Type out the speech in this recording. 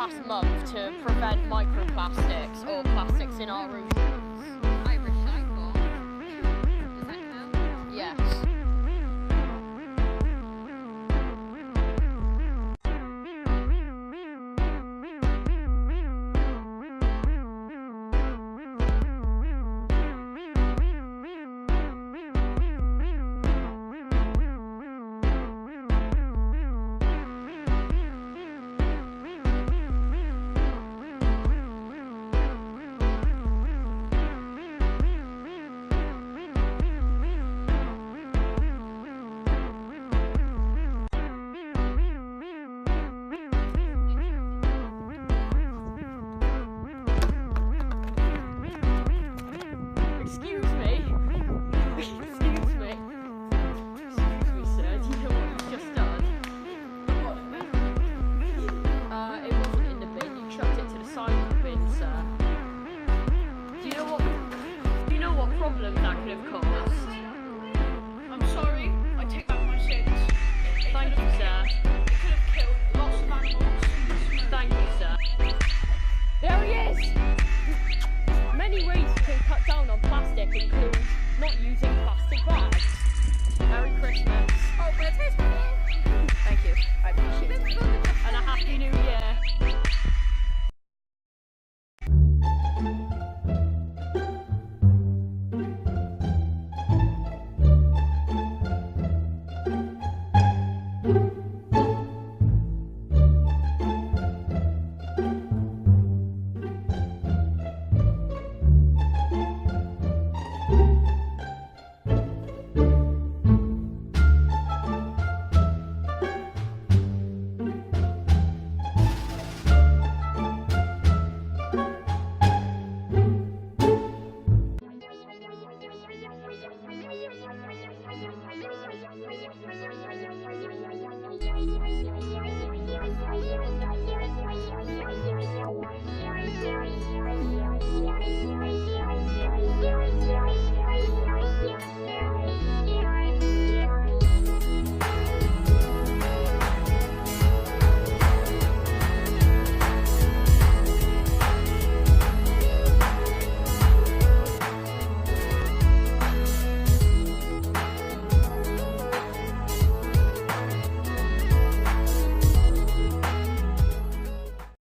past month to prevent microplastics or plastics in our oceans. I recycle. Does that count? Yes. Excuse me, sir, do you know what you've just done? It wasn't in the bin, you chucked it to the side of the bin, sir. Do you know what problem that could have caused? I'm sorry, I take back my sins. Thank you, sir. It could have killed lots of animals. Thank you, sir. There he is! Many ways you can cut down on plastic include not using